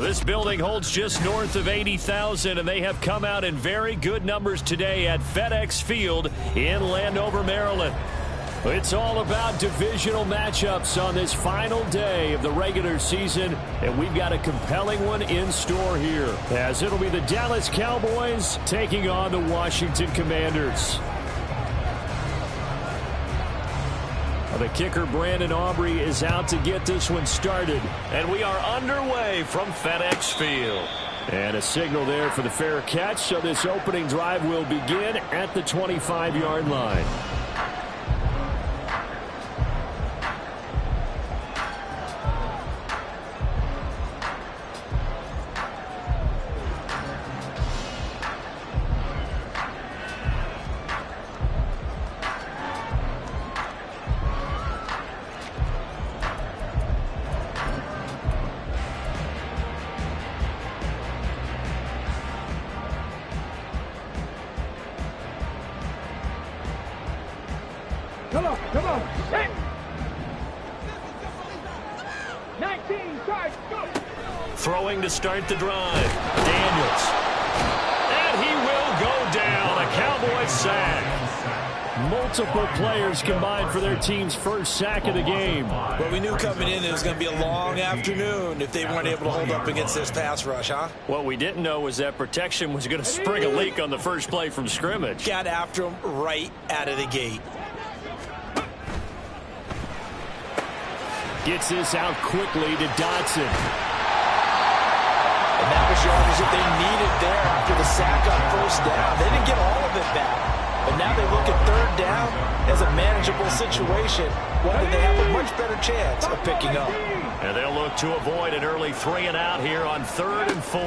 This building holds just north of 80,000, and they have come out in very good numbers today at FedEx Field in Landover, Maryland. It's all about divisional matchups on this final day of the regular season, and we've got a compelling one in store here, as it'll be the Dallas Cowboys taking on the Washington Commanders. The kicker, Brandon Aubrey, is out to get this one started. And we are underway from FedEx Field. And a signal there for the fair catch, so this opening drive will begin at the 25-yard line. Come on. Hey. 19, charge, go. Throwing to start the drive. Daniels. And he will go down. A Cowboy sack. Multiple players combined for their team's first sack of the game. Well, we knew coming in it was going to be a long afternoon if they weren't able to hold up against this pass rush, huh? What we didn't know was that protection was going to spring a leak on the first play from scrimmage. Got after him right out of the gate. Gets this out quickly to Dotson. And that was yardage that they needed there after the sack on first down. They didn't get all of it back. But now they look at third down as a manageable situation, one that they have a much better chance of picking up. And they'll look to avoid an early 3 and out here on 3rd and 4. A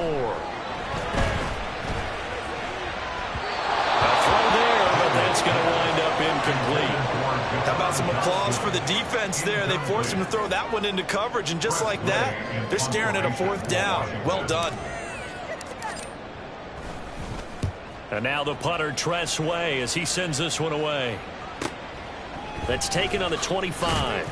throw there, but that's going to wind up incomplete. How about some applause for the defense there? They forced him to throw that one into coverage, and just like that, they're staring at a 4th down. Well done. And now the punter, Tress Way, as he sends this one away. That's taken on the 25.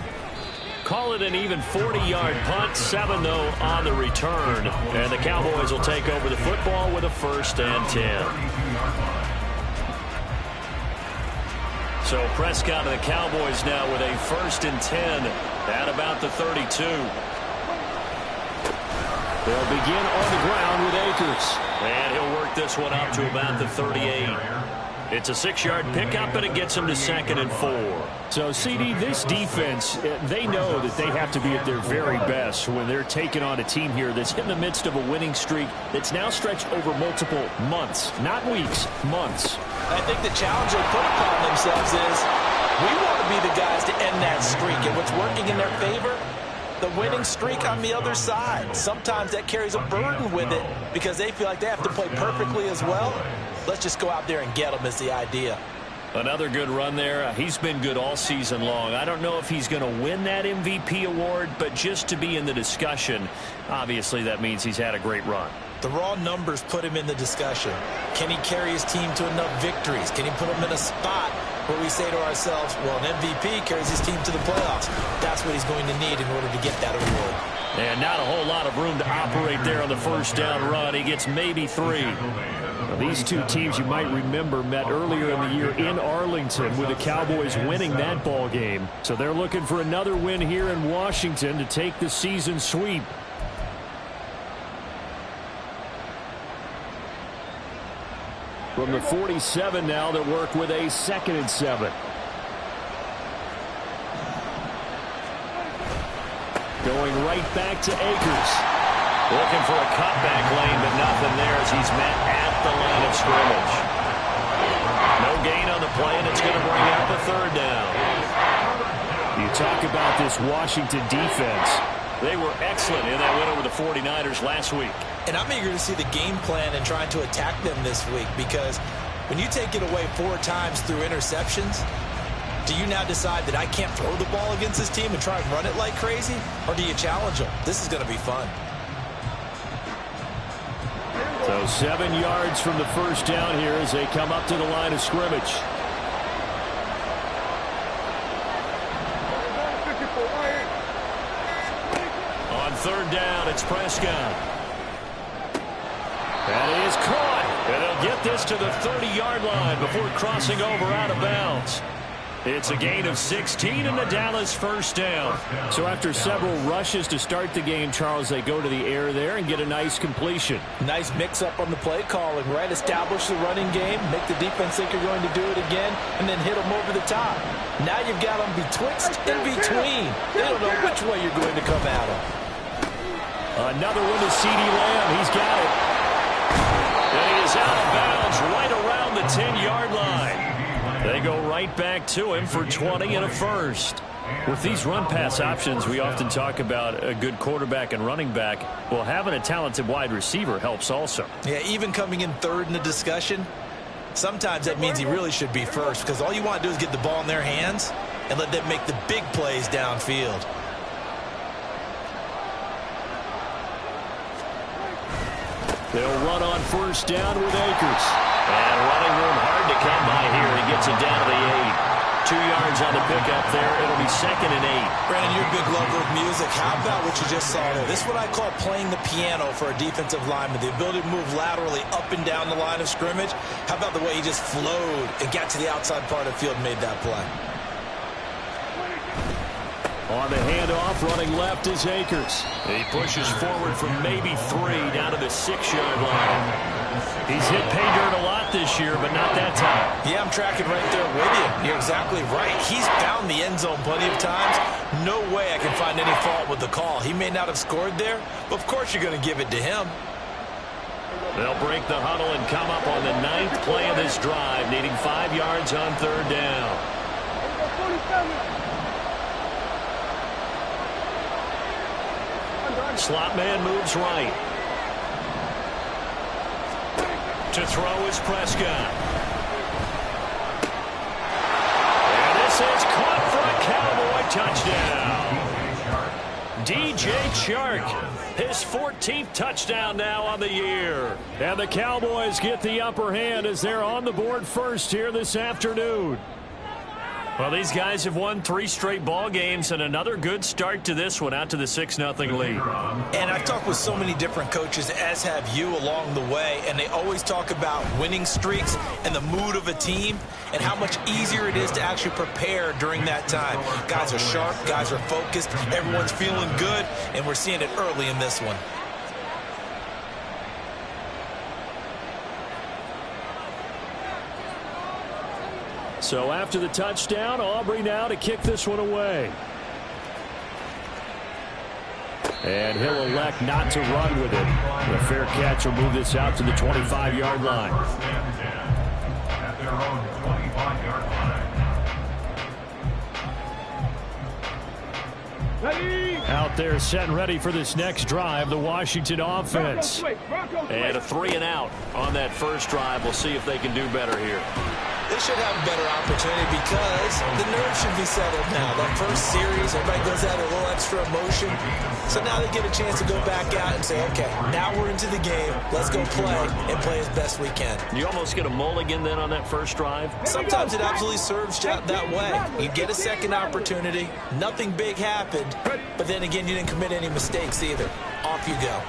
Call it an even 40-yard punt. 7, though, on the return. And the Cowboys will take over the football with a 1st and 10. So Prescott and the Cowboys now with a 1st and 10 at about the 32. They'll begin on the ground with Akers. And he'll work this one up to about the 38. It's a 6-yard pickup, and it gets him to 2nd and 4. So, CD, this defense, they know that they have to be at their very best when they're taking on a team here that's in the midst of a winning streak that's now stretched over multiple months, not weeks, months. I think the challenge they put upon themselves is we want to be the guys to end that streak. And what's working in their favor? The winning streak on the other side. Sometimes that carries a burden with it because they feel like they have to play perfectly as well. Let's just go out there and get them is the idea. Another good run there. He's been good all season long. I don't know if he's going to win that MVP award, but just to be in the discussion, obviously that means he's had a great run. The raw numbers put him in the discussion. Can he carry his team to enough victories? Can he put them in a spot where we say to ourselves, well, an MVP carries his team to the playoffs. That's what he's going to need in order to get that award. And not a whole lot of room to operate there on the 1st down run. He gets maybe 3. Now, these two teams, you might remember, met earlier in the year in Arlington with the Cowboys winning that ball game. So they're looking for another win here in Washington to take the season sweep. From the 47 now, they'll work with a 2nd and 7. Going right back to Akers. Looking for a cutback lane, but nothing there as he's met at the line of scrimmage. No gain on the play, and it's going to bring up a 3rd down. You talk about this Washington defense. They were excellent in that win over the 49ers last week. And I'm eager to see the game plan and trying to attack them this week because when you take it away 4 times through interceptions, do you now decide that I can't throw the ball against this team and try and run it like crazy? Or do you challenge them? This is going to be fun. So 7 yards from the 1st down here as they come up to the line of scrimmage. On 3rd down, it's Prescott. That is caught. And they'll get this to the 30-yard line before crossing over out of bounds. It's a gain of 16 and the Dallas first down. So after several rushes to start the game, Charles, they go to the air there and get a nice completion. Nice mix-up on the play calling, right? Establish the running game, make the defense think you're going to do it again, and then hit them over the top. Now you've got them betwixt and between. They don't know which way you're going to come at them. Another one to CeeDee Lamb. He's got it. And he is out of bounds right around the 10-yard line. They go right back to him for 20 and a first. With these run-pass options, we often talk about a good quarterback and running back. Well, having a talented wide receiver helps also. Yeah, even coming in third in the discussion, sometimes that means he really should be first because all you want to do is get the ball in their hands and let them make the big plays downfield. They'll run on first down with Akers. And running room hard to come by here. He gets it down to the 8. 2 yards on the pickup there. It'll be 2nd and 8. Brandon, you're a big lover of music. How about what you just saw there? This is what I call playing the piano for a defensive lineman. The ability to move laterally up and down the line of scrimmage. How about the way he just flowed and got to the outside part of the field and made that play? On the handoff, running left is Akers. He pushes forward from maybe 3 down to the 6-yard line. He's hit pay dirt a lot this year, but not that time. Yeah, I'm tracking right there with you. You're exactly right. He's found the end zone plenty of times. No way I can find any fault with the call. He may not have scored there, but of course you're going to give it to him. They'll break the huddle and come up on the 9th play of this drive, needing 5 yards on 3rd down. Slot man moves right. To throw is Prescott. And this is caught for a Cowboy touchdown. DJ Chark, his 14th touchdown now on the year. And the Cowboys get the upper hand as they're on the board first here this afternoon. Well, these guys have won 3 straight ball games and another good start to this one out to the 6-0 lead. And I've talked with so many different coaches, as have you, along the way, and they always talk about winning streaks and the mood of a team and how much easier it is to actually prepare during that time. Guys are sharp, guys are focused, everyone's feeling good, and we're seeing it early in this one. So after the touchdown, Aubrey now to kick this one away. And he'll elect not to run with it. The fair catch will move this out to the 25-yard line. Out there set and ready for this next drive, the Washington offense. And a 3 and out on that first drive. We'll see if they can do better here. They should have a better opportunity because the nerves should be settled now. That first series, everybody goes out a little extra emotion. So now they get a chance to go back out and say, okay, now we're into the game. Let's go play and play as best we can. You almost get a mulligan then on that first drive? Sometimes it absolutely serves that way. You get a second opportunity. Nothing big happened. But then again, you didn't commit any mistakes either. Off you go.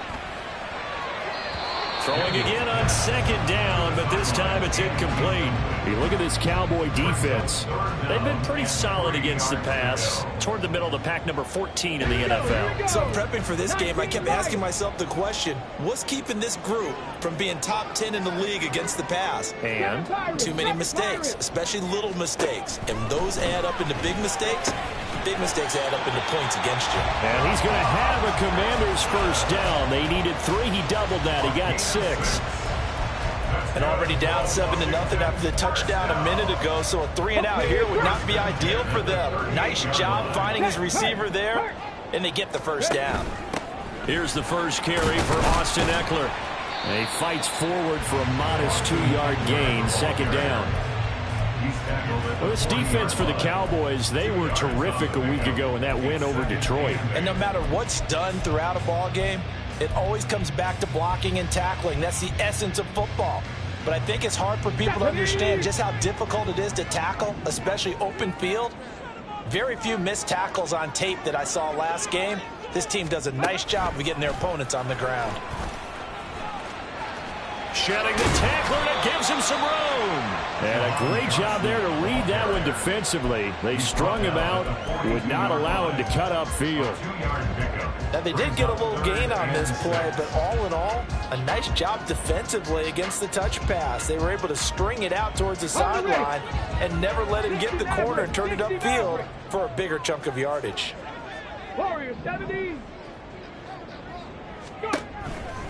Throwing again on 2nd down, but this time it's incomplete. You look at this Cowboy defense. They've been pretty solid against the pass. Toward the middle of the pack, number 14 in the NFL. So prepping for this game, I kept asking myself the question, what's keeping this group from being top 10 in the league against the pass? And? Too many mistakes, especially little mistakes. And those add up into big mistakes. Big mistakes add up into points against you. And he's going to have a Commander's first down. They needed 3. He doubled that. He got 6. And already down 7-0 after the touchdown a minute ago. So a 3 and out here would not be ideal for them. Nice job finding his receiver there. And they get the first down. Here's the first carry for Austin Eckler. And he fights forward for a modest 2-yard gain. 2nd down. Well, this defense for the Cowboys, they were terrific a week ago in that win over Detroit. And no matter what's done throughout a ball game, it always comes back to blocking and tackling. That's the essence of football. But I think it's hard for people to understand just how difficult it is to tackle, especially open field. Very few missed tackles on tape that I saw last game. This team does a nice job of getting their opponents on the ground. Shedding the tackler, and it gives him some room. And a great job there to read that one defensively. They strung him out, would not allow him to cut upfield. Now, they did get a little gain on this play, but all in all, a nice job defensively against the touch pass. They were able to string it out towards the sideline and never let him get the corner and turn it upfield for a bigger chunk of yardage. Warrior 70. Go.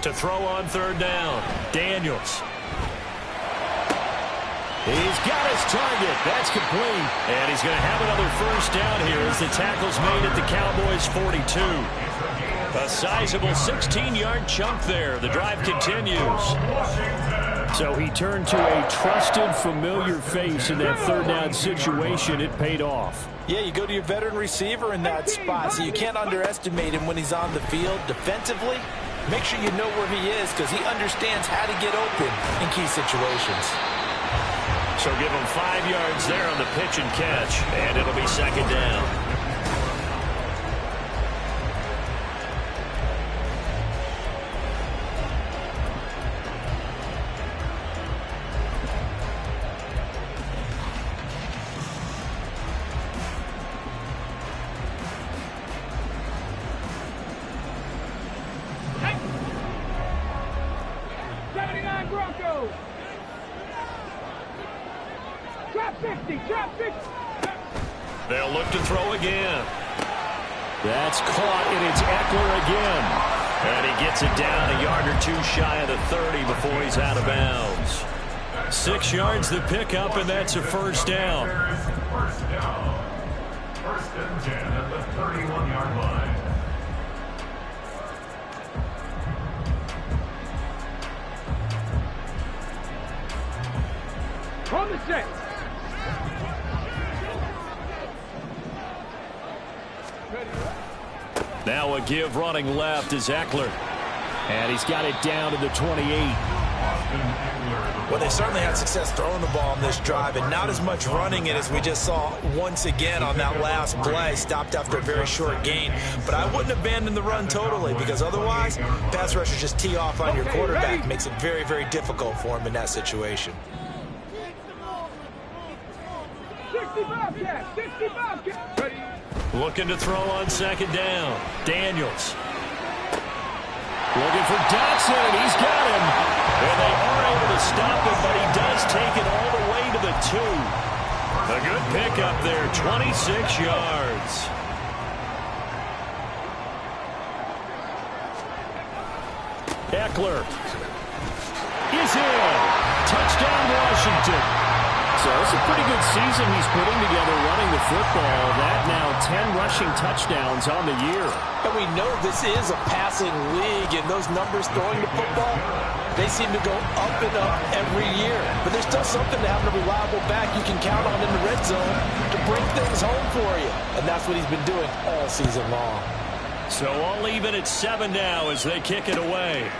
To throw on third down, Daniels. He's got his target. That's complete. And he's going to have another first down here as the tackle's made at the Cowboys' 42. A sizable 16-yard chunk there. The drive continues. So he turned to a trusted, familiar face in that third down situation. It paid off. Yeah, you go to your veteran receiver in that spot, so you can't underestimate him when he's on the field. Defensively, make sure you know where he is because he understands how to get open in key situations. So give him 5 yards there on the pitch and catch, and it'll be second down. They'll look to throw again. That's caught, and it's Eckler again. And he gets it down a yard or two shy of the 30 before he's out of bounds. 6 yards the pickup, and that's a first down. First and 10 at the 31-yard line. On the set. Now a give running left is Eckler. And he's got it down to the 28. Well, they certainly had success throwing the ball on this drive, and not as much running it as we just saw once again on that last play. Stopped after a very short gain. But I wouldn't abandon the run totally, because otherwise, pass rushers just tee off on your quarterback. Makes it very, very difficult for him in that situation. 65 catch, 65 catch. Ready. Looking to throw on second down. Daniels. Looking for Dotson, and he's got him. And they are able to stop him, but he does take it all the way to the 2. A good pickup there, 26 yards. Eckler is in. Touchdown, Washington. So it's a pretty good season he's putting together running the football. That now 10 rushing touchdowns on the year. And we know this is a passing league, and those numbers throwing the football, they seem to go up and up every year. But there's still something to having a reliable back you can count on in the red zone to bring things home for you. And that's what he's been doing all season long. So all even at 7 now as they kick it away.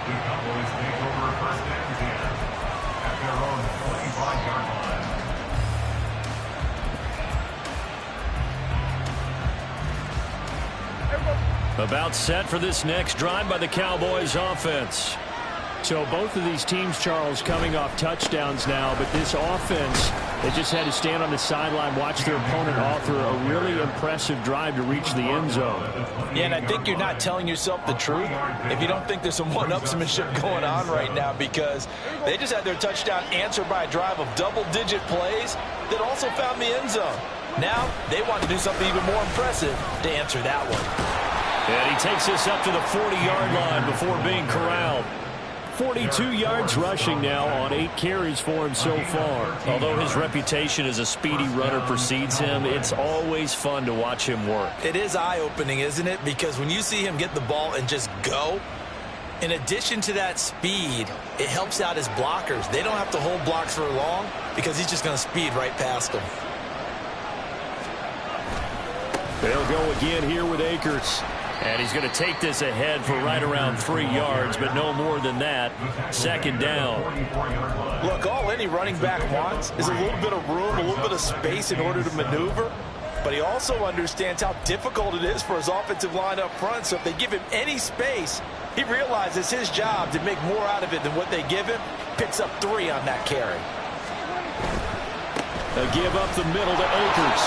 The Cowboys take over first and 10 at their own 25-yard line. About set for this next drive by the Cowboys offense. So both of these teams, Charles, coming off touchdowns now, but this offense, they just had to stand on the sideline, watch their opponent author a really impressive drive to reach the end zone. Yeah, and I think you're not telling yourself the truth if you don't think there's some one-upsmanship going on right now, because they just had their touchdown answered by a drive of double-digit plays that also found the end zone. Now they want to do something even more impressive to answer that one. And he takes this up to the 40-yard line before being corralled. 42 yards rushing now on 8 carries for him so far. Although his reputation as a speedy runner precedes him, it's always fun to watch him work. It is eye-opening, isn't it? Because when you see him get the ball and just go, in addition to that speed, it helps out his blockers. They don't have to hold blocks for long because he's just going to speed right past them. They'll go again here with Akers. And he's going to take this ahead for right around 3 yards, but no more than that. Second down. Look, all any running back wants is a little bit of room, a little bit of space in order to maneuver. but he also understands how difficult it is for his offensive line up front. So if they give him any space, he realizes his job to make more out of it than what they give him. Picks up 3 on that carry. They give up the middle to Akers.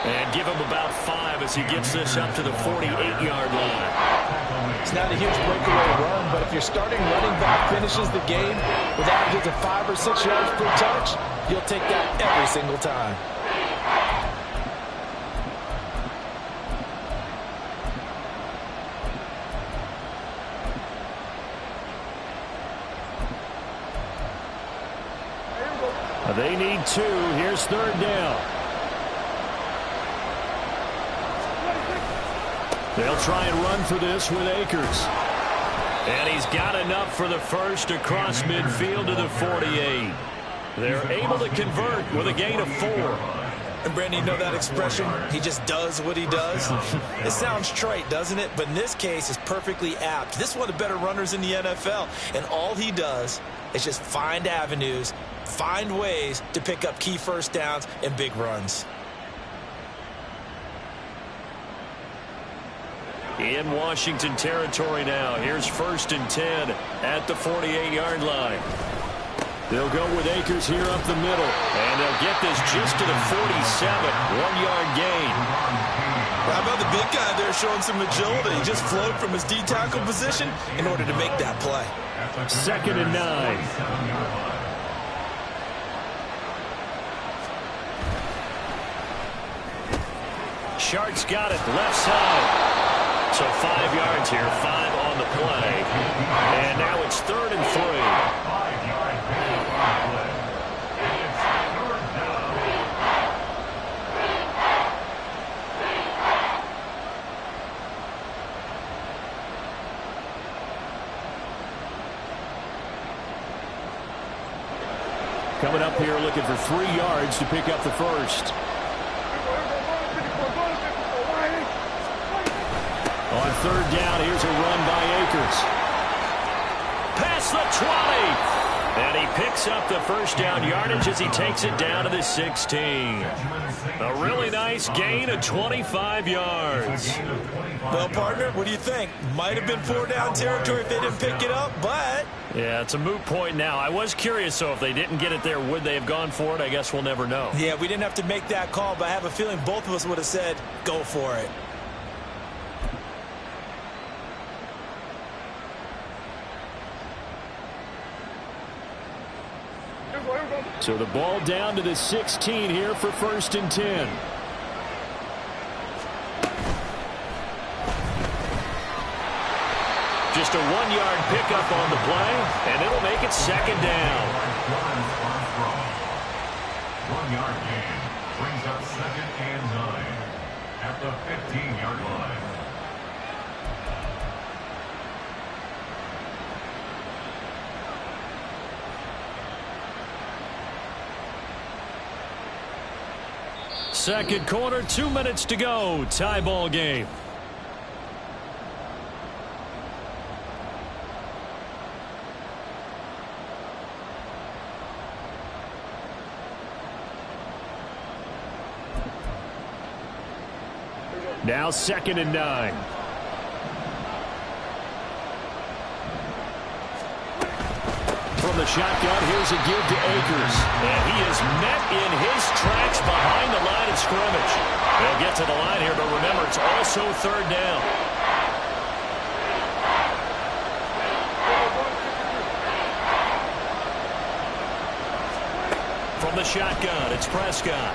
And give him about 5 as he gets this up to the 48-yard line. It's not a huge breakaway run, but if your starting running back finishes the game with averages of 5 or 6 yards per touch, you'll take that every single time. They need 2. Here's 3rd down. They'll try and run for this with Akers. And he's got enough for the first across midfield to the 48. They're able to convert with a gain of 4. And Brandon, you know that expression? He just does what he does. It sounds trite, doesn't it? But in this case, it's perfectly apt. This is one of the better runners in the NFL. And all he does is just find avenues, find ways to pick up key first downs and big runs. In Washington territory now. Here's 1st and 10 at the 48-yard line. They'll go with Akers here up the middle. And they'll get this just to the 47. 1-yard gain. How about the big guy there showing some agility? He just flowed from his D-tackle position in order to make that play. 2nd and 9. Shark's got it left side. So 5 yards here, 5 on the play. And now it's 3rd and 3. 5-yard play. It's 3rd down. Coming up here looking for 3 yards to pick up the first. On 3rd down, here's a run by Akers. Past the 20. And he picks up the first down yardage as he takes it down to the 16. A really nice gain of 25 yards. Well, partner, what do you think? Might have been 4-down territory if they didn't pick it up, but... Yeah, it's a moot point now. I was curious, so if they didn't get it there, would they have gone for it? I guess we'll never know. Yeah, we didn't have to make that call, but I have a feeling both of us would have said, go for it. So the ball down to the 16 here for 1st and 10. Just a 1-yard pickup on the play, and it'll make it 2nd down. 1-yard gain brings up 2nd and 9 at the 15-yard line. Second quarter, 2 minutes to go. Tie ball game. Now 2nd and 9. From the shotgun, here's a give to Akers. And he is met in his tracks behind the line of scrimmage. They'll get to the line here, but remember, it's also 3rd down. From the shotgun, it's Prescott.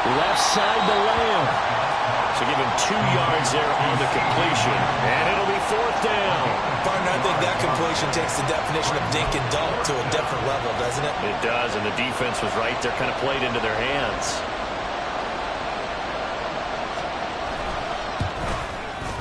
Left side to Lamb. So give him 2 yards there on the completion. And it'll be 4th down. Partner, I think that completion takes the definition of dink and dunk to a different level, doesn't it? It does, and the defense was right there, kind of played into their hands.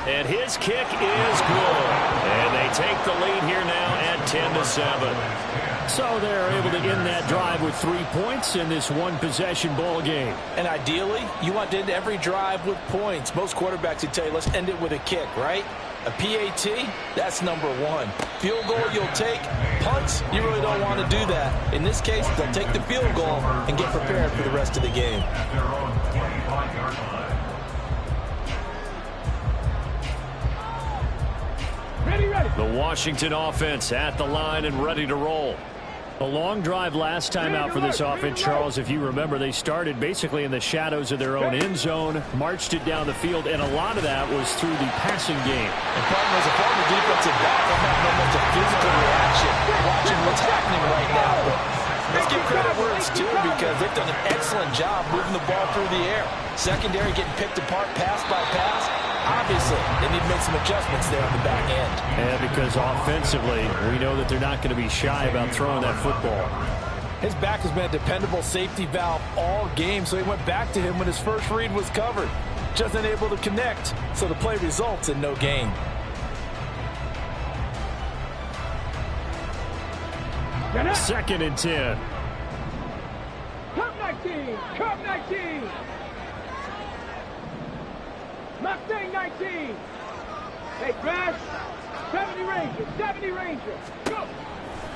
And his kick is good. And they take the lead here now at 10-7. So they're able to end that drive with 3 points in this one-possession ball game. And ideally, you want to end every drive with points. Most quarterbacks would tell you, let's end it with a kick, right? A PAT, that's number one. Field goal you'll take. Punts, you really don't want to do that. In this case, they'll take the field goal and get prepared for the rest of the game. Their own 25-yard line. Ready. The Washington offense at the line and ready to roll. A long drive last time out for this offense, Charles. If you remember, they started basically in the shadows of their own end zone, marched it down the field, and a lot of that was through the passing game. And partner, as a former defensive back, I'm having almost a physical reaction watching what's happening right now. Let's give credit where it's due because they've done an excellent job moving the ball through the air. Secondary getting picked apart pass by pass. Obviously, they need to make some adjustments there on the back end. And because offensively, we know that they're not going to be shy about throwing that football. His back has been a dependable safety valve all game, so he went back to him when his first read was covered. Just unable to connect, so the play results in no gain. Second and 10. Come 19. Come 19. Mustang 19. Hey, Crash. 70 Ranger. 70 Ranger. Go.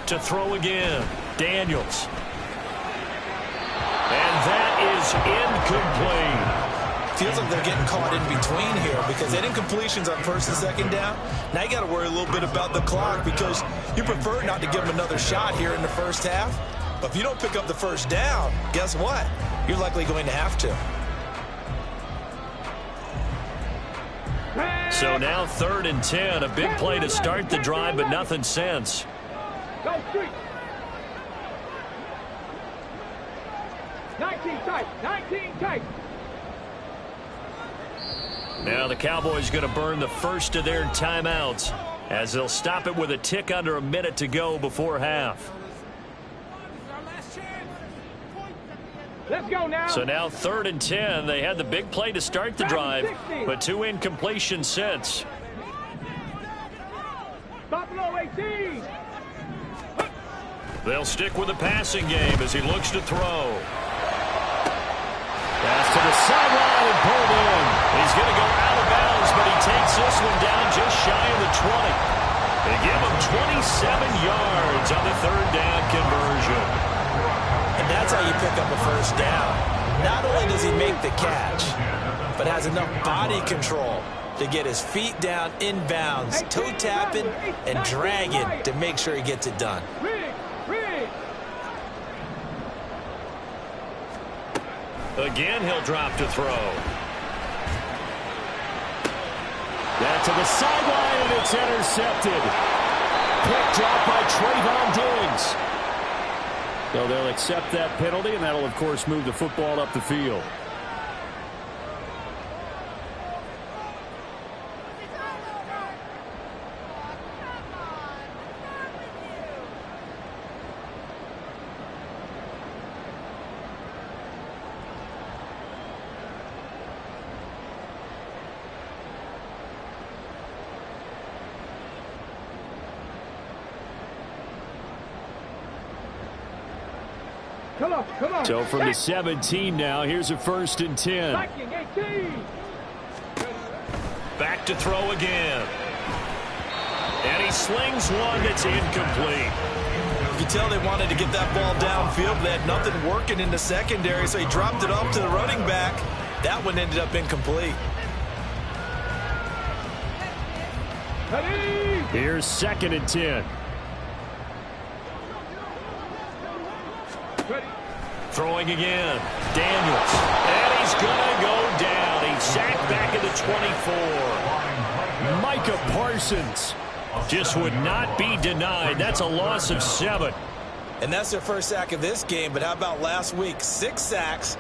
To throw again. Daniels. And that is incomplete. Feels like they're getting caught in between here because they didn't completions on first and second down. Now you got to worry a little bit about the clock because you prefer not to give them another shot here in the first half. But if you don't pick up the first down, guess what? You're likely going to have to. So now 3rd and 10. A big play to start the drive, but nothing since. Go street. 19 tight. 19 tight. Now the Cowboys going to burn the first of their timeouts as they'll stop it with a tick under a minute to go before half. Let's go now. So now 3rd and 10. They had the big play to start the drive, but 2 incompletions since. Buffalo 18. They'll stick with the passing game as he looks to throw. Pass to the sideline and pulled in. He's going to go out of bounds, but he takes this one down just shy of the 20. They give him 27 yards on the 3rd down conversion. And that's how you pick up a first down. Not only does he make the catch, but has enough body control to get his feet down inbounds, toe tapping and dragging to make sure he gets it done. Again, he'll drop to throw. That to the sideline, and it's intercepted. Picked off by Trayvon Diggs. So they'll accept that penalty, and that'll, of course, move the football up the field. Come on. So from the 17 now, here's a 1st and 10. Back to throw again. And he slings one that's incomplete. You can tell they wanted to get that ball downfield. They had nothing working in the secondary, so he dropped it off to the running back. That one ended up incomplete. Here's 2nd and 10. Throwing again. Daniels. And he's going to go down. He's sacked back at the 24. Micah Parsons just would not be denied. That's a loss of 7. And that's their first sack of this game. But how about last week? 6 sacks.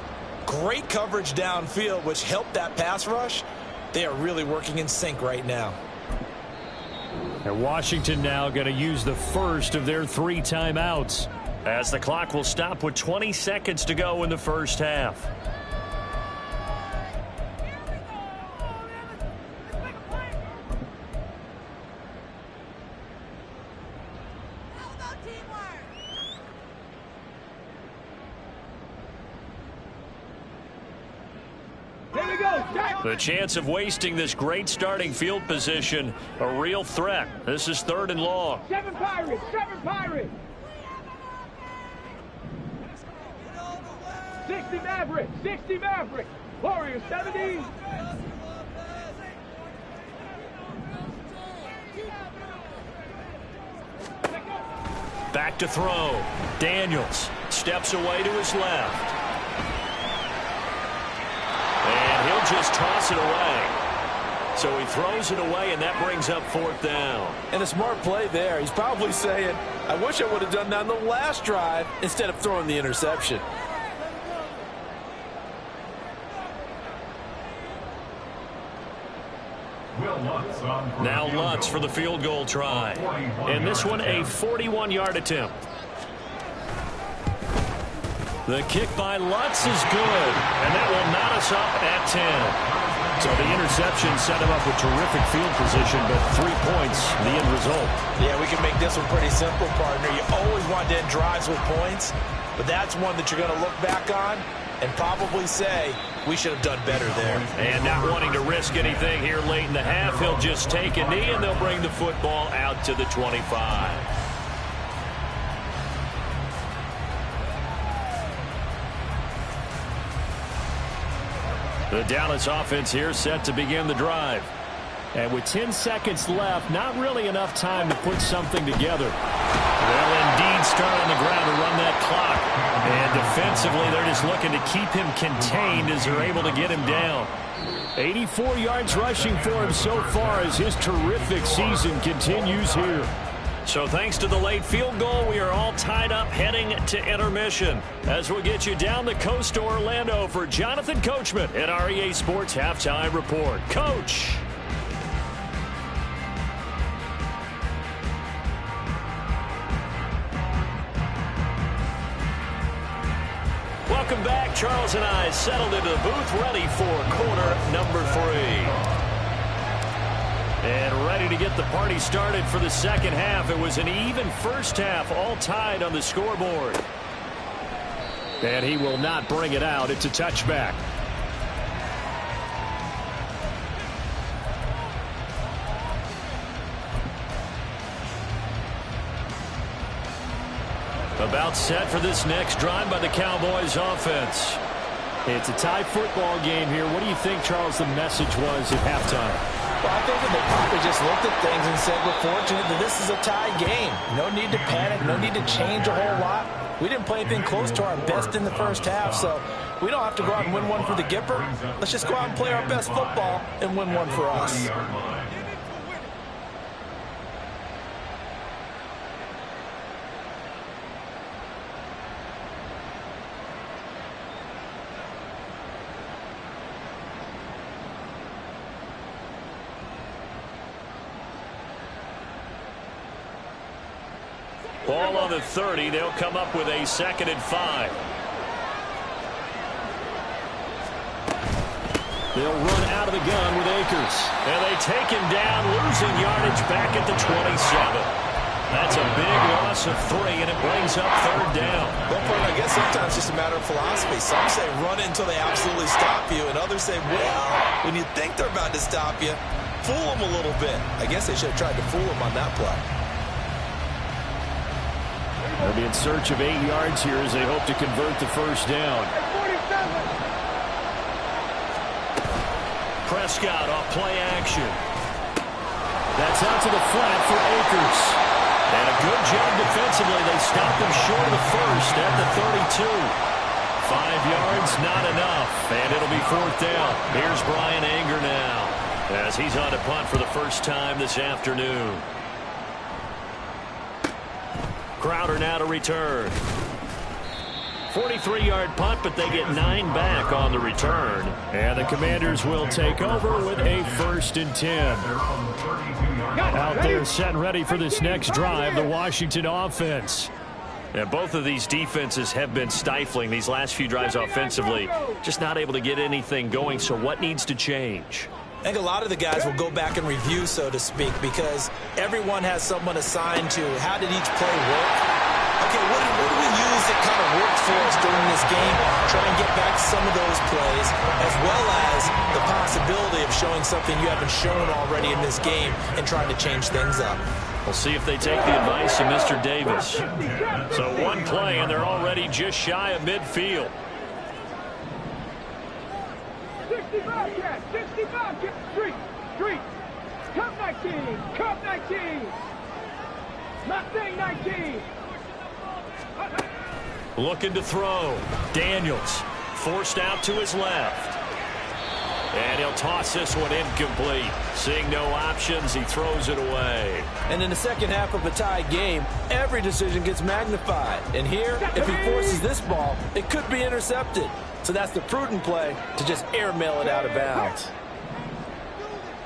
Great coverage downfield, which helped that pass rush. They are really working in sync right now. And Washington now going to use the first of their 3 timeouts, as the clock will stop with 20 seconds to go in the first half. Here we go. Jack. The chance of wasting this great starting field position, a real threat. This is 3rd and long. 7 Pirates. 7 Pirates. 60 Mavericks. 60 Mavericks. Warriors 70. Back to throw. Daniels steps away to his left. And he'll just toss it away. So he throws it away, and that brings up 4th down. And a smart play there. He's probably saying, I wish I would have done that on the last drive instead of throwing the interception. Now Lutz for the field goal try. And this one a 41-yard attempt. The kick by Lutz is good, and that will knot us up at 10. So the interception set him up with terrific field position, but 3 points, the end result. Yeah, we can make this one pretty simple, partner. You always want to end drives with points, but that's one that you're going to look back on and probably say, we should have done better there. And not wanting to risk anything here late in the half, he'll just take a knee, and they'll bring the football out to the 25. The Dallas offense here set to begin the drive. And with 10 seconds left, not really enough time to put something together. They'll indeed start on the ground to run that clock. And defensively, they're just looking to keep him contained as they're able to get him down. 84 yards rushing for him so far as his terrific season continues here. So thanks to the late field goal, we are all tied up heading to intermission. As we'll get you down the coast to Orlando for Jonathan Coachman at our EA Sports Halftime Report. Coach. Welcome back. Charles and I settled into the booth, ready for quarter number 3. And ready to get the party started for the second half. It was an even first half, all tied on the scoreboard. And he will not bring it out. It's a touchback. About set for this next drive by the Cowboys offense. It's a tie football game here. What do you think, Charles, the message was at halftime? Well, I think that they probably just looked at things and said, we're fortunate that this is a tie game. No need to panic, no need to change a whole lot. We didn't play anything close to our best in the first half, so we don't have to go out and win one for the Gipper. Let's just go out and play our best football and win one for us. Ball on the 30. They'll come up with a 2nd and 5. They'll run out of the gun with Akers. And they take him down, losing yardage back at the 27. That's a big loss of 3, and it brings up 3rd down. Well, I guess sometimes it's just a matter of philosophy. Some say run it until they absolutely stop you, and others say, well, when you think they're about to stop you, fool them a little bit. I guess they should have tried to fool them on that play. They'll be in search of 8 yards here as they hope to convert the first down. Prescott off play action. That's out to the flat for Akers. And a good job defensively. They stopped him short of the first at the 32. 5 yards, not enough. And it'll be 4th down. Here's Brian Anger now as he's on to punt for the first time this afternoon. Crowder now to return. 43-yard punt, but they get 9 back on the return. And the Commanders will take over with a 1st and 10. Out there set and ready for this next drive, the Washington offense. And both of these defenses have been stifling these last few drives offensively. Just not able to get anything going, so what needs to change? I think a lot of the guys will go back and review, so to speak, because everyone has someone assigned to how did each play work. Okay, what do we use that kind of worked for us during this game. Try and get back to some of those plays, as well as the possibility of showing something you haven't shown already in this game and trying to change things up. We'll see if they take the advice of Mr. Davis. So one play, and they're already just shy of midfield. 65 catch, 65 catch. Street. Cup 19, Cup 19. Mustang 19. Looking to throw. Daniels forced out to his left. And he'll toss this one incomplete. Seeing no options, he throws it away. And in the second half of a tied game, every decision gets magnified. And here, if he forces this ball, it could be intercepted. So that's the prudent play to just airmail it out of bounds.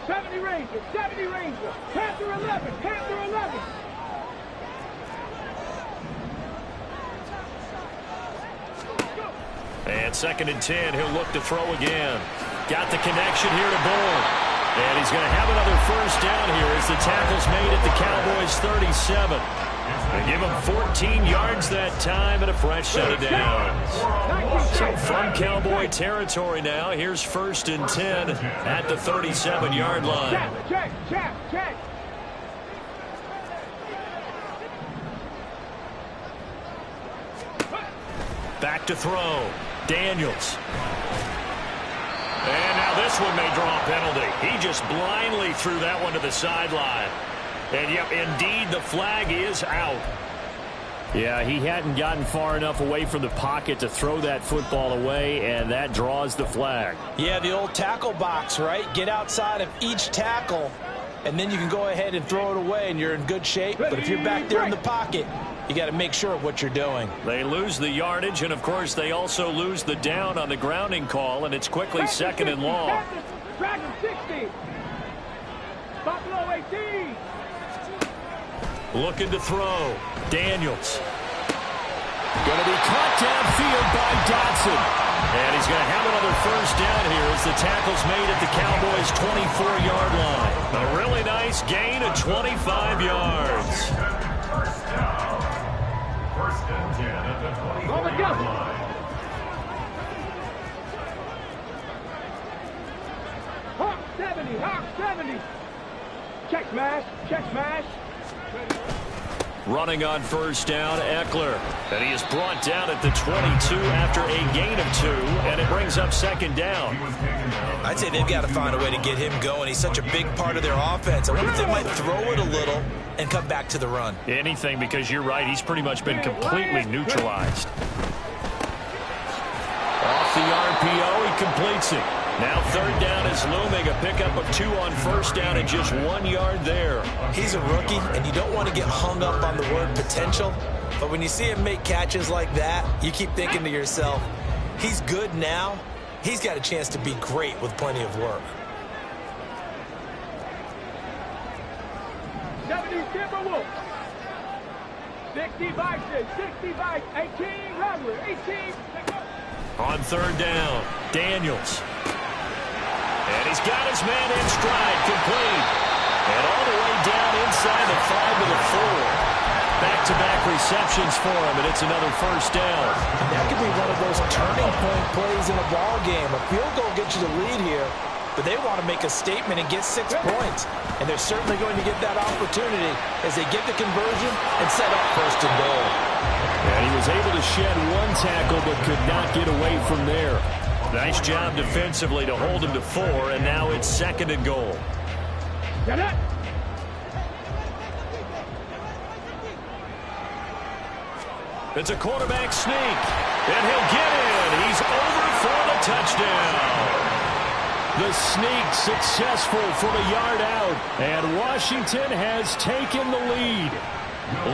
70 Rangers, 70 Rangers. Panther 11, Panther 11. And 2nd and 10, he'll look to throw again. Got the connection here to Bourne. And he's going to have another first down here as the tackle's made at the Cowboys' 37. They give him 14 yards that time and a fresh set of downs. So from Cowboy territory now, here's 1st and 10 at the 37-yard line. Check. Back to throw. Daniels. And now this one may draw a penalty. He just blindly threw that one to the sideline. And, yep, indeed, the flag is out. Yeah, he hadn't gotten far enough away from the pocket to throw that football away, and that draws the flag. Yeah, the old tackle box, right? Get outside of each tackle, and then you can go ahead and throw it away, and you're in good shape. But if you're back there in the pocket, you got to make sure of what you're doing. They lose the yardage, and, of course, they also lose the down on the grounding call, and it's quickly 2nd and long. Dragon 60. Buffalo 18. Looking to throw. Daniels. Going to be caught downfield by Dotson. And he's going to have another first down here as the tackle's made at the Cowboys' 24-yard line. A really nice gain of 25 yards. First down. 1st and 10 at the 24-yard line. Hawk 70, Hawk 70. Check smash. Running on first down, Eckler. And he is brought down at the 22 after a gain of 2, and it brings up 2nd down. I'd say they've got to find a way to get him going. He's such a big part of their offense. I wonder if they might throw it a little and come back to the run. Anything, because you're right, he's pretty much been completely neutralized. Off the RPO, he completes it. Now 3rd down is looming, a pickup of 2 on first down and just 1 yard there. He's a rookie, and you don't want to get hung up on the word potential. But when you see him make catches like that, you keep thinking to yourself, he's good now. He's got a chance to be great with plenty of work. 70 Timberwolves. 60 Bison, 60 Bison, 18 Rattler, 18. On 3rd down, Daniels. And he's got his man in stride, complete. And all the way down inside the 5 to the 4. Back-to-back receptions for him, and it's another first down. That could be one of those turning point plays in a ball game. A field goal gets you the lead here, but they want to make a statement and get 6 points. And they're certainly going to get that opportunity as they get the conversion and set up 1st and goal. And he was able to shed 1 tackle but could not get away from there. Nice job defensively to hold him to 4, and now it's 2nd and goal. Get it. It's a quarterback sneak, and he'll get in. He's over for the touchdown. The sneak successful from a yard out, and Washington has taken the lead.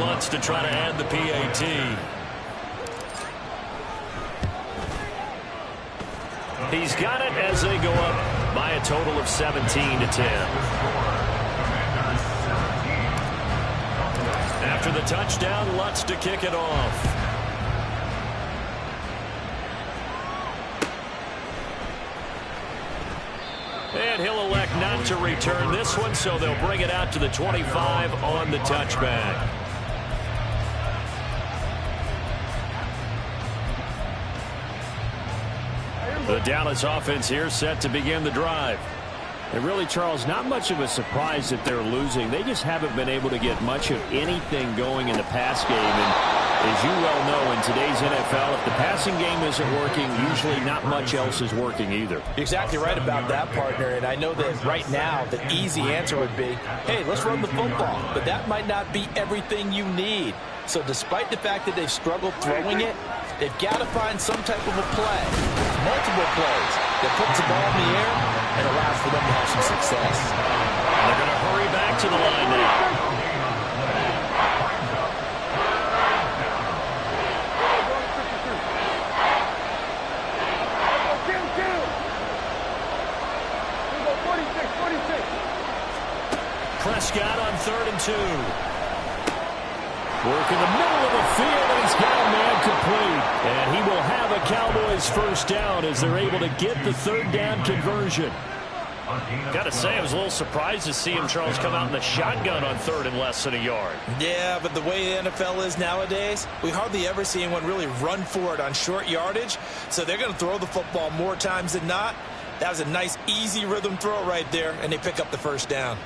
Lutz to try to add the PAT. He's got it as they go up by a total of 17 to 10. After the touchdown, Lutz to kick it off. And he'll elect not to return this one, so they'll bring it out to the 25 on the touchback. The Dallas offense here set to begin the drive. And really, Charles, not much of a surprise that they're losing. They just haven't been able to get much of anything going in the pass game. And as you well know, in today's NFL, if the passing game isn't working, usually not much else is working either. You're exactly right about that, partner. And I know that right now the easy answer would be, hey, let's run the football. But that might not be everything you need. So despite the fact that they've struggled throwing it, they've got to find some type of a play, multiple plays, that puts the ball in the air and allows for them to have some success. And they're going to hurry back to the line now. Prescott on 3rd and 2. Work in the middle of the field, and he's got a man complete. And he will have a Cowboys first down as they're able to get the 3rd down conversion. Got to say, I was a little surprised to see him, Charles, come out in the shotgun on 3rd and less than a yard. Yeah, but the way the NFL is nowadays, we hardly ever see anyone really run for it on short yardage. So they're going to throw the football more times than not. That was a nice, easy rhythm throw right there, and they pick up the first down.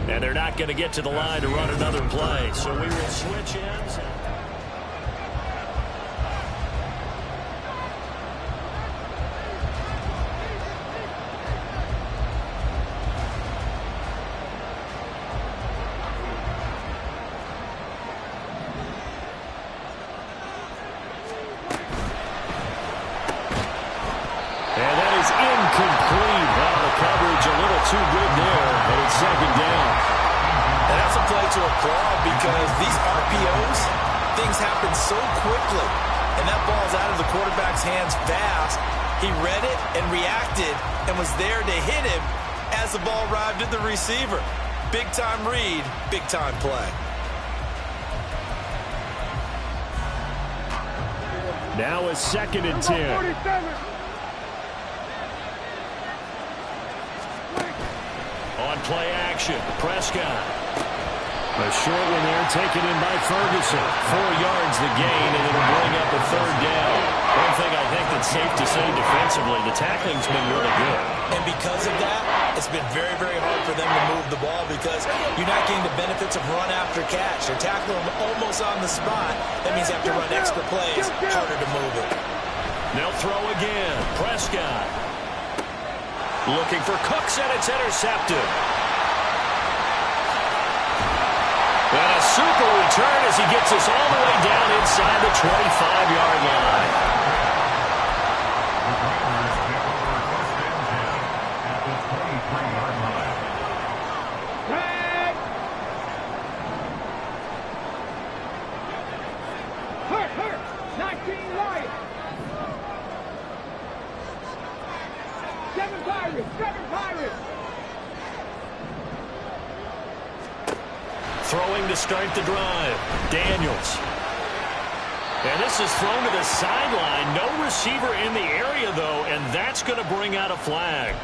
And they're not going to get to the line to run another play. So we will switch ends. And that is incomplete. Well, the coverage a little too good there, but it's 2nd down. And that's a play to applaud because these RPOs, things happen so quickly. And that ball's out of the quarterback's hands fast. He read it and reacted and was there to hit him as the ball arrived at the receiver. Big-time read, big-time play. Now a 2nd and 10. On play action, Prescott. A short one there, taken in by Ferguson. 4 yards the gain, and it'll bring up a 3rd down. One thing I think that's safe to say defensively, the tackling's been really good. And because of that, it's been very, very hard for them to move the ball because you're not getting the benefits of run after catch. They're tackling them almost on the spot. That means you have to run extra plays, harder to move it. They'll throw again. Prescott. Looking for Cooks, and it's intercepted. And a super return as he gets us all the way down inside the 25-yard line. Hurt. 19 Lions. 7 Pirates. Throwing to start the drive. Daniels. And this is thrown to the sideline. No receiver in the area, though, and that's going to bring out a flag.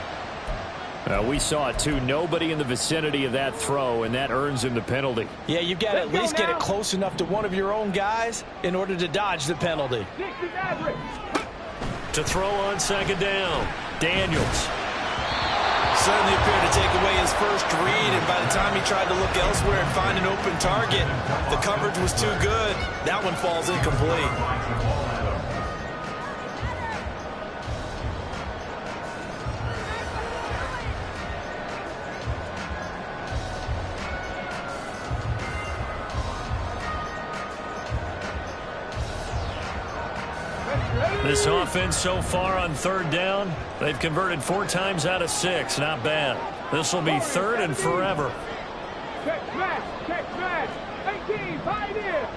We saw it, too. Nobody in the vicinity of that throw, and that earns him the penalty. Yeah, you've got to at least get it close enough to one of your own guys in order to dodge the penalty. To throw on 2nd down. Daniels. Certainly appeared to take away his first read, and by the time he tried to look elsewhere and find an open target, the coverage was too good. That one falls incomplete. This offense so far on 3rd down, they've converted 4 times out of 6. Not bad. This will be 3rd and forever. Check smash. 18, Pioneer.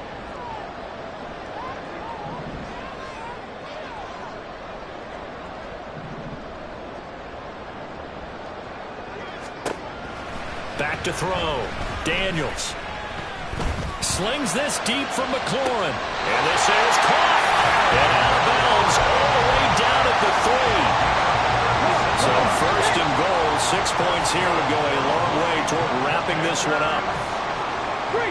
Back to throw. Daniels. Slings this deep from McLaurin. And this is caught. And out of bounds all the way down at the 3. So 1st and goal, 6 points here would go a long way toward wrapping this one up. 3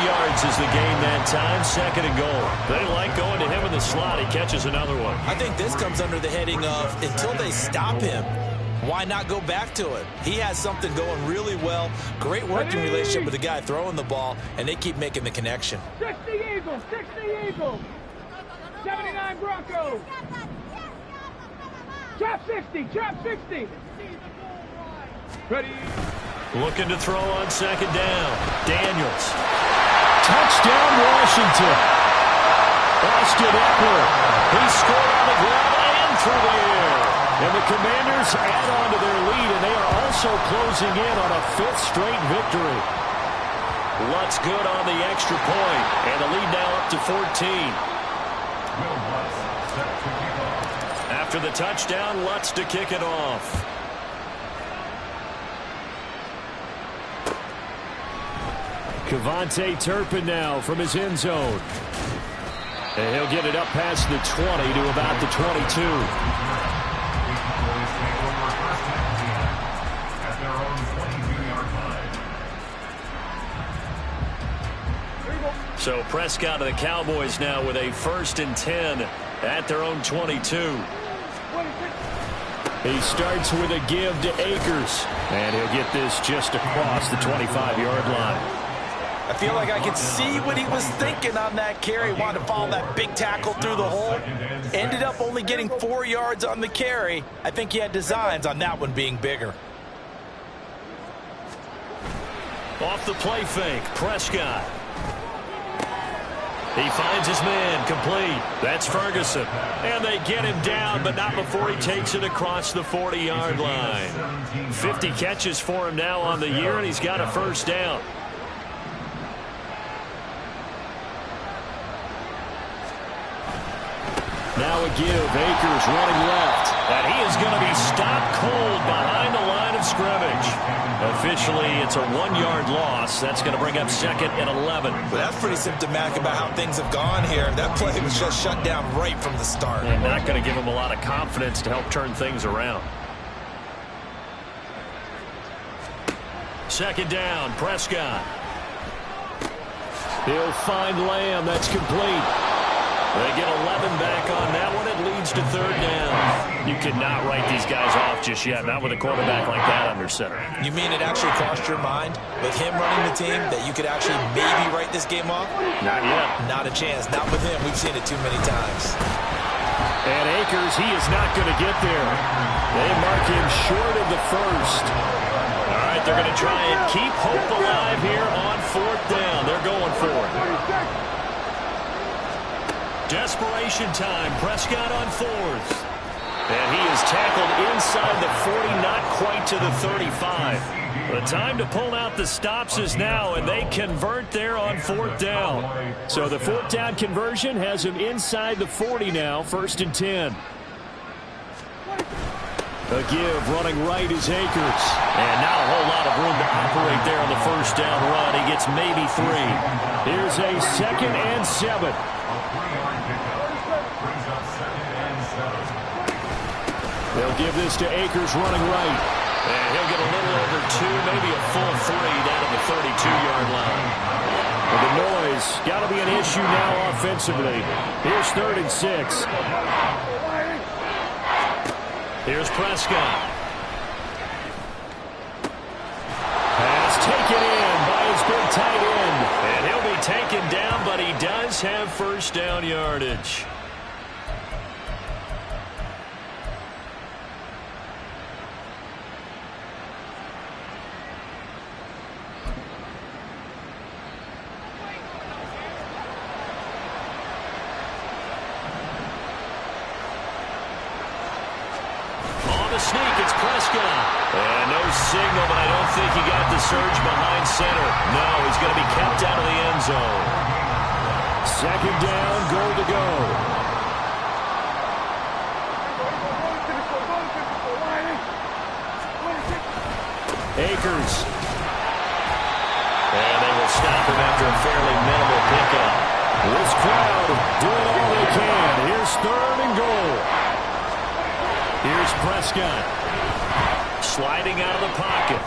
yards is the gain that time. 2nd and goal. They like going to him in the slot. He catches another one. I think this comes under the heading of until they stop him, why not go back to it? He has something going really well. Great working relationship with the guy throwing the ball, and they keep making the connection. 60 Eagles, 60 Eagles. 79 Broncos. Trap 60, trap 60. Ready. Looking to throw on 2nd down. Daniels. Touchdown, Washington. Austin Eckler. He scored on the ground and through the air. And the Commanders add on to their lead, and they are also closing in on a 5th straight victory. Lutz good on the extra point, and the lead now up to 14. After the touchdown, Lutz to kick it off. Kevontae Turpin now from his end zone. And he'll get it up past the 20 to about the 22. So Prescott of the Cowboys now with a 1st and 10 at their own 22. He starts with a give to Akers. And he'll get this just across the 25-yard line. I feel like I could see what he was thinking on that carry. Wanted to follow that big tackle through the hole. Ended up only getting 4 yards on the carry. I think he had designs on that one being bigger. Off the play fake, Prescott. He finds his man, complete. That's Ferguson. And they get him down, but not before he takes it across the 40-yard line. 50 catches for him now on the year, and he's got a 1st down. Now a give. Akers running left. And he is going to be stopped cold behind the line of scrimmage. Officially, it's a 1-yard loss. That's going to bring up 2nd and 11. Well, that's pretty symptomatic about how things have gone here. That play was just shut down right from the start. And not going to give him a lot of confidence to help turn things around. 2nd down, Prescott. He'll find Lamb. That's complete. They get 11 back on that one. It leads to 3rd down. You cannot write these guys off just yet, not with a quarterback like that under center. You mean it actually crossed your mind with him running the team that you could actually maybe write this game off? Not yet. Not a chance. Not with him. We've seen it too many times. And Akers, he is not going to get there. They mark him short of the 1st. All right, they're going to try and keep hope alive here on 4th down. They're going for it. Desperation time. Prescott on 4th. And he is tackled inside the 40, not quite to the 35. The time to pull out the stops is now, and they convert there on 4th down. So the 4th down conversion has him inside the 40 now, 1st and 10. A give, running right is Akers. And not a whole lot of room to operate there on the 1st down run. He gets maybe 3. Here's a 2nd and 7. They'll give this to Akers running right. And he'll get a little over 2, maybe a full 3 down at the 32-yard line. Well, the noise got to be an issue now offensively. Here's 3rd and 6. Here's Prescott. Pass taken in by his big tight end. And he'll be taken down, but he does have 1st down yardage. Sneak, it's Prescott. And no signal, but I don't think he got the surge behind center. No, he's going to be kept out of the end zone. 2nd down, goal to go. Akers. And they will stop him after a fairly minimal pickup. This crowd doing all they can. Here's 3rd and goal. Here's Prescott. Sliding out of the pocket.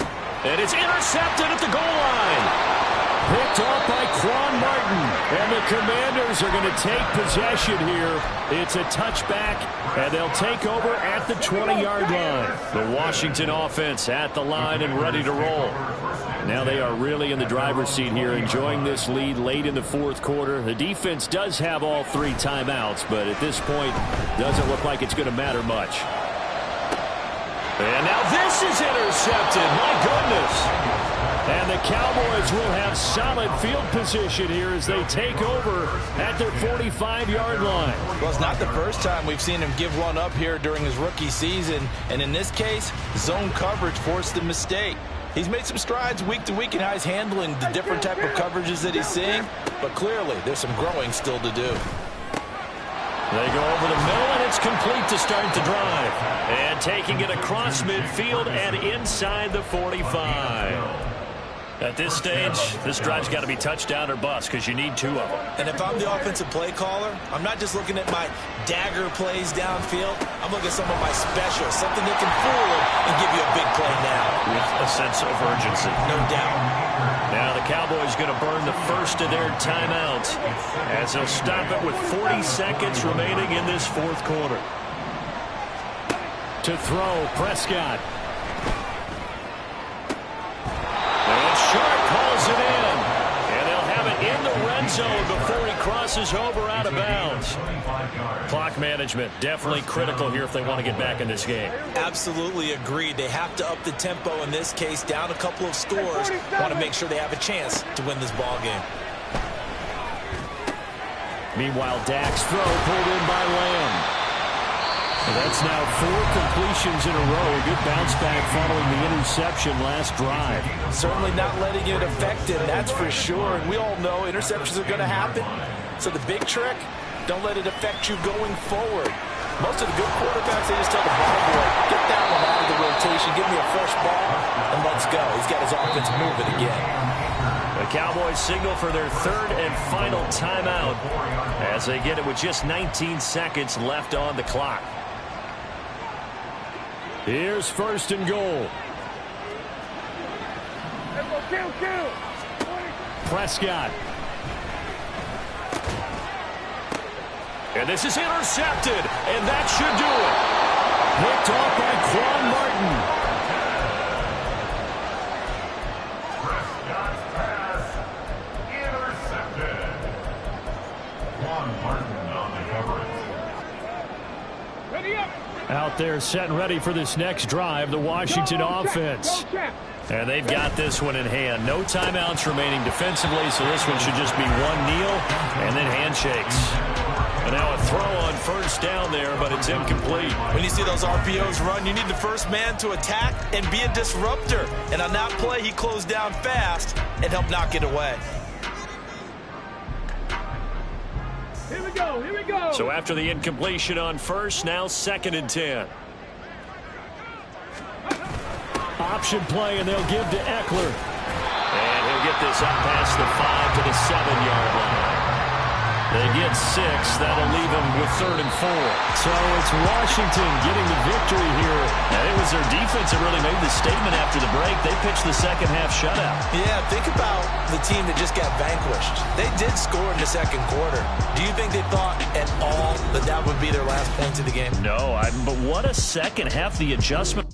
And it's intercepted at the goal line. Picked off by Quan Martin. And the Commanders are going to take possession here. It's a touchback, and they'll take over at the 20-yard line. The Washington offense at the line and ready to roll. Now they are really in the driver's seat here, enjoying this lead late in the 4th quarter. The defense does have all 3 timeouts, but at this point, doesn't look like it's going to matter much. And now this is intercepted. My goodness. And the Cowboys will have solid field position here as they take over at their 45-yard line. Well, it's not the first time we've seen him give one up here during his rookie season. And in this case, zone coverage forced the mistake. He's made some strides week to week in how he's handling the different type of coverages that he's seeing. But clearly, there's some growing still to do. They go over the middle, and it's complete to start the drive. And taking it across midfield and inside the 45. At this stage, this drive's got to be touchdown or bust because you need 2 of them. And if I'm the offensive play caller, I'm not just looking at my dagger plays downfield. I'm looking at some of my specials, something that can fool him and give you a big play now. With a sense of urgency. No doubt. Now the Cowboys going to burn the first of their timeouts as they'll stop it with 40 seconds remaining in this 4th quarter. To throw, Prescott. Sharp calls it in, and they'll have it in the red zone before he crosses over out of bounds. Clock management definitely critical here if they want to get back in this game. Absolutely agreed. They have to up the tempo in this case, down a couple of scores. Want to make sure they have a chance to win this ball game. Meanwhile, Dak's throw pulled in by Lamb. And that's now 4 completions in a row. A good bounce back following the interception last drive. Certainly not letting it affect him, that's for sure. And we all know interceptions are going to happen. So the big trick, don't let it affect you going forward. Most of the good quarterbacks, they just tell the ball boy, get that one out of the rotation, give me a fresh ball, and let's go. He's got his offense moving again. The Cowboys signal for their 3rd and final timeout as they get it with just 19 seconds left on the clock. Here's 1st and goal. Prescott. And this is intercepted, and that should do it. Picked off by Quan Martin. Prescott's pass intercepted. Quan Martin on the coverage. Ready up. Out there set and ready for this next drive, the Washington offense. And they've got this one in hand. No timeouts remaining defensively, so this one should just be 1 kneel and then handshakes. And now a throw on 1st down there, but it's incomplete. When you see those RPOs run, you need the first man to attack and be a disruptor. And on that play, he closed down fast and helped knock it away. Here we go, here we go. So after the incompletion on 1st, now 2nd and 10. Option play, and they'll give to Eckler. And he'll get this up past the 5 to the 7-yard line. They get 6. That'll leave them with 3rd and 4. So it's Washington getting the victory here. And it was their defense that really made the statement after the break. They pitched the second-half shutout. Yeah, think about the team that just got vanquished. They did score in the 2nd quarter. Do you think they thought at all that that would be their last points of the game? No, but what a second half. The adjustment.